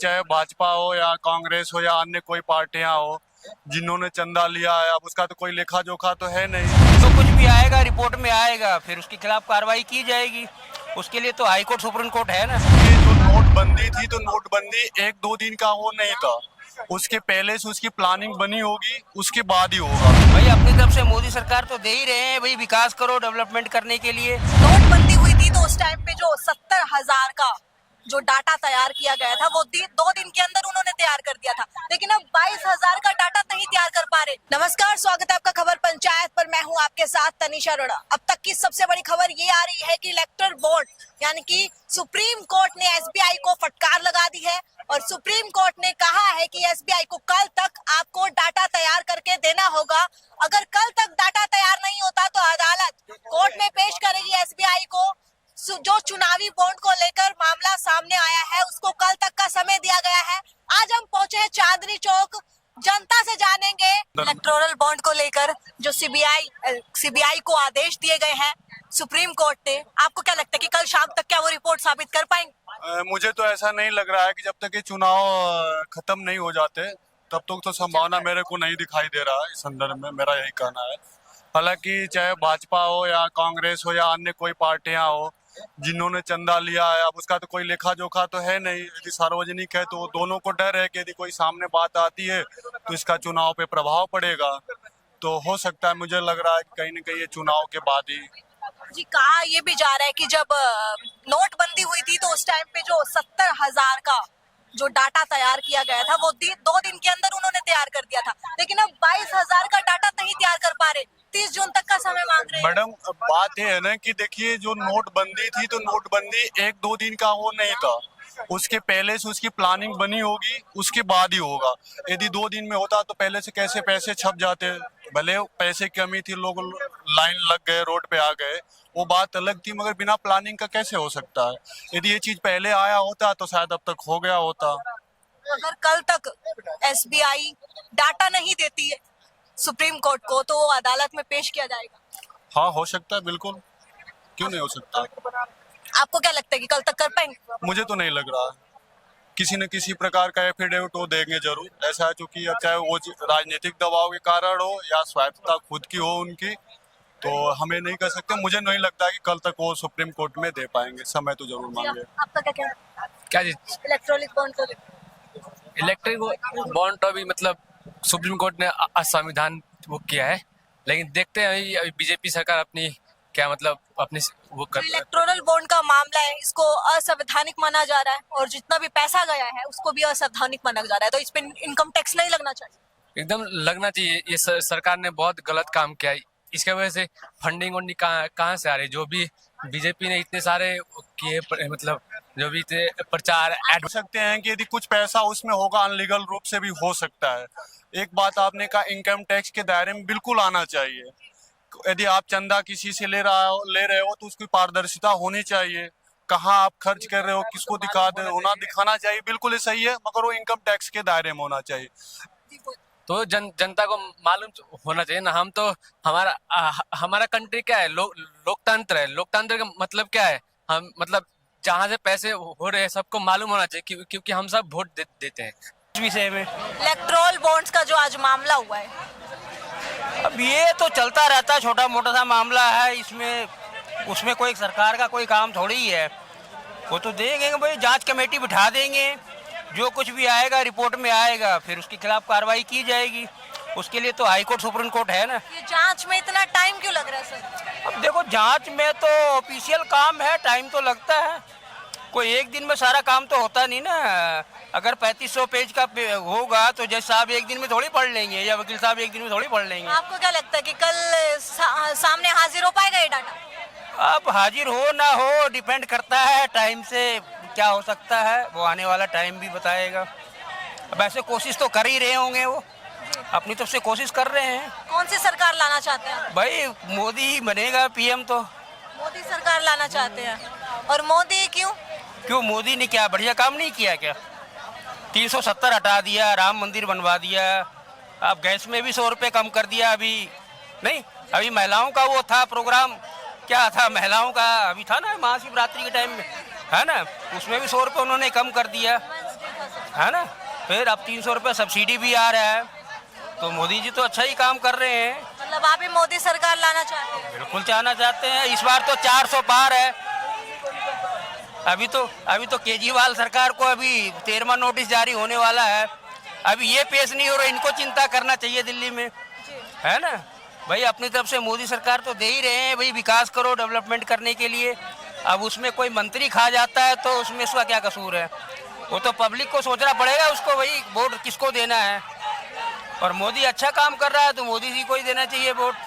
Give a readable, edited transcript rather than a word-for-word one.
चाहे भाजपा हो या कांग्रेस हो या अन्य कोई पार्टियां हो, जिन्होंने चंदा लिया है अब उसका तो कोई लेखा जोखा तो है नहीं। तो कुछ भी आएगा रिपोर्ट में आएगा, फिर उसके खिलाफ कार्रवाई की जाएगी। उसके लिए तो हाई कोर्ट सुप्रीम कोर्ट है ना। ये जो नोटबंदी थी तो नोटबंदी एक दो दिन का वो नहीं था, उसके पहले से उसकी प्लानिंग बनी होगी, उसके बाद ही होगा। भाई अपनी तरफ से मोदी सरकार तो दे ही रहे हैं, भाई विकास करो डेवलपमेंट करने के लिए। नोटबंदी हुई थी तो उस टाइम पे जो 70,000 का जो डाटा तैयार किया गया था वो 2 दिन के अंदर उन्होंने तैयार कर दिया था, लेकिन अब 22,000 का डाटा नहीं तैयार कर पा रहे। नमस्कार, स्वागत है आपका खबर पंचायत पर। मैं हूं आपके साथ तनिषा अरोड़ा। अब तक की सबसे बड़ी खबर ये आ रही है कि इलेक्टोरल बोर्ड यानी कि सुप्रीम कोर्ट ने एसबीआई को फटकार लगा दी है और सुप्रीम कोर्ट ने कहा है कि एसबीआई को कल तक आपको डाटा तैयार करके देना होगा। अगर कल तक डाटा तैयार नहीं होता तो अदालत कोर्ट में पेश करेगी एसबीआई को। जो चुनावी बॉन्ड को लेकर मामला सामने आया है उसको कल तक का समय दिया गया है। आज हम पहुंचे हैं चांदनी चौक, जनता से जानेंगे इलेक्टोरल बॉन्ड को लेकर जो सीबीआई को आदेश दिए गए हैं सुप्रीम कोर्ट ने। आपको क्या लगता है कि कल शाम तक क्या वो रिपोर्ट साबित कर पाएंगे? मुझे तो ऐसा नहीं लग रहा है कि जब तक ये चुनाव खत्म नहीं हो जाते तब तक तो संभावना मेरे को नहीं दिखाई दे रहा है। इस संदर्भ में मेरा यही कहना है। हालांकि चाहे भाजपा हो या कांग्रेस हो या अन्य कोई पार्टियां हो, जिन्होंने चंदा लिया है अब उसका तो कोई लेखा जोखा तो है नहीं। यदि सार्वजनिक है तो दोनों को डर है कि यदि कोई सामने बात आती है तो इसका चुनाव पे प्रभाव पड़ेगा। तो हो सकता है, मुझे लग रहा है कि कहीं न कहीं ये चुनाव के बाद ही। जी, कहा ये भी जा रहा है कि जब नोटबंदी हुई थी तो उस टाइम पे जो 70,000 का जो डाटा तैयार किया गया था वो 2 दिन के अंदर उन्होंने तैयार कर दिया था, लेकिन अब 22,000 का डाटा नहीं तैयार कर पा रहे। 30 जून तक का समय मांग रहे हैं। मैडम, बात ये है ना कि देखिए, जो नोटबंदी थी तो नोटबंदी एक दो दिन का वो नहीं था, उसके पहले से उसकी प्लानिंग बनी होगी, उसके बाद ही होगा। यदि 2 दिन में होता तो पहले से कैसे पैसे छप जाते। भले पैसे की कमी थी, लोग लाइन लग गए, रोड पे आ गए, वो बात अलग थी, मगर बिना प्लानिंग का कैसे हो सकता है। यदि ये चीज पहले आया होता तो शायद अब तक हो गया होता। अगर कल तक एसबीआई डाटा नहीं देती है सुप्रीम कोर्ट को तो वो अदालत में पेश किया जाएगा। हाँ, हो सकता है, बिल्कुल, क्यों नहीं हो सकता। आपको क्या लगता है कि कल तक कर पाएंगे? मुझे तो नहीं लग रहा है। किसी न किसी प्रकार का एफिडेविट वो देंगे जरूर। ऐसा है, चूंकि अब चाहे वो राजनीतिक दबाव के कारण हो या स्वायत्तता खुद की हो उनकी, तो हमें नहीं कर सकते। मुझे नहीं लगता कि कल तक वो सुप्रीम कोर्ट में दे पाएंगे, समय तो जरूर मांगे। आपका क्या कहना है? क्या चीज? इलेक्ट्रॉनिक बॉन्ड को इलेक्ट्रिक बॉन्ड तो अभी मतलब सुप्रीम कोर्ट ने असंविधान वो किया है, लेकिन देखते हैं अभी बीजेपी सरकार अपनी क्या मतलब अपनी वो कर। इलेक्टोरल बॉन्ड का मामला है, इसको असंवैधानिक माना जा रहा है और जितना भी पैसा गया है उसको भी असंवैधानिक माना जा रहा है, तो इस पे इनकम टैक्स नहीं लगना चाहिए। एकदम लगना चाहिए। ये सरकार ने बहुत गलत काम किया है। इसके वजह से फंडिंग वंडिंग कहाँ से आ रही है? जो भी बीजेपी ने इतने सारे किए, मतलब जो भी प्रचार हो सकते हैं कि यदि कुछ पैसा उसमें होगा अनलीगल रूप से भी हो सकता है। एक बात आपने कहा, इनकम टैक्स के दायरे में बिल्कुल आना चाहिए। यदि आप चंदा किसी से ले रहे हो तो उसकी पारदर्शिता होनी चाहिए। कहाँ आप खर्च कर रहे हो, किसको दिखाना चाहिए, बिल्कुल ही सही है, मगर वो इनकम टैक्स के दायरे में होना चाहिए। तो जनता को मालूम होना चाहिए ना। हम तो हमारा कंट्री क्या है? लोकतंत्र है। लोकतंत्र का मतलब क्या है? हम मतलब जहाँ से पैसे हो रहे हैं सबको मालूम होना चाहिए, क्योंकि हम सब वोट देते हैं। इस विषय में इलेक्टोरल बॉन्ड्स का जो आज मामला हुआ है, अब ये तो चलता रहता है, छोटा मोटा सा मामला है। इसमें उसमें कोई सरकार का कोई काम थोड़ी ही है। वो तो देंगे भाई, जांच कमेटी बिठा देंगे, जो कुछ भी आएगा रिपोर्ट में आएगा, फिर उसके खिलाफ कार्रवाई की जाएगी। उसके लिए तो हाई कोर्ट सुप्रीम कोर्ट है ना। ये जांच में इतना टाइम क्यों लग रहा है सर? अब देखो, जांच में तो ऑफिशियल काम है, टाइम तो लगता है। कोई एक दिन में सारा काम तो होता नहीं ना। अगर 3500 पेज का होगा तो जज साहब एक दिन में थोड़ी पढ़ लेंगे या वकील साहब एक दिन में थोड़ी पढ़ लेंगे। आपको क्या लगता है कि कल सामने हाजिर हो पाएगा ये डाटा? अब हाजिर हो ना हो डिपेंड करता है टाइम से, क्या हो सकता है वो आने वाला टाइम भी बताएगा। अब ऐसे कोशिश तो कर ही रहे होंगे, वो अपनी तरफ से कोशिश कर रहे हैं। कौन सी सरकार लाना चाहते हैं? भाई मोदी ही बनेगा पीएम तो। मोदी सरकार लाना चाहते हैं। और मोदी क्यों? मोदी ने क्या बढ़िया काम नहीं किया क्या? 370 हटा दिया, राम मंदिर बनवा दिया, अब गैस में भी 100 रुपये कम कर दिया। अभी महिलाओं का वो था प्रोग्राम, क्या था महिलाओं का, अभी था ना महाशिवरात्रि के टाइम में, है ना, उसमें भी 100 रुपये उन्होंने कम कर दिया। है ना। फिर अब 300 रुपये सब्सिडी भी आ रहा है, तो मोदी जी तो अच्छा ही काम कर रहे हैं। मतलब आप भी मोदी सरकार लाना चाहते हैं? बिल्कुल चाहना चाहते हैं। इस बार तो 400 पार है। अभी तो केजरीवाल सरकार को अभी 13वां नोटिस जारी होने वाला है, अभी ये पेश नहीं हो रहा। इनको चिंता करना चाहिए दिल्ली में, है ना। भाई अपनी तरफ से मोदी सरकार तो दे ही रहे हैं, भाई विकास करो डेवलपमेंट करने के लिए। अब उसमें कोई मंत्री खा जाता है तो उसमें उसका क्या कसूर है, वो तो पब्लिक को सोचना पड़ेगा उसको, भाई वोट किसको देना है। और मोदी अच्छा काम कर रहा है तो मोदी जी को ही देना चाहिए वोट।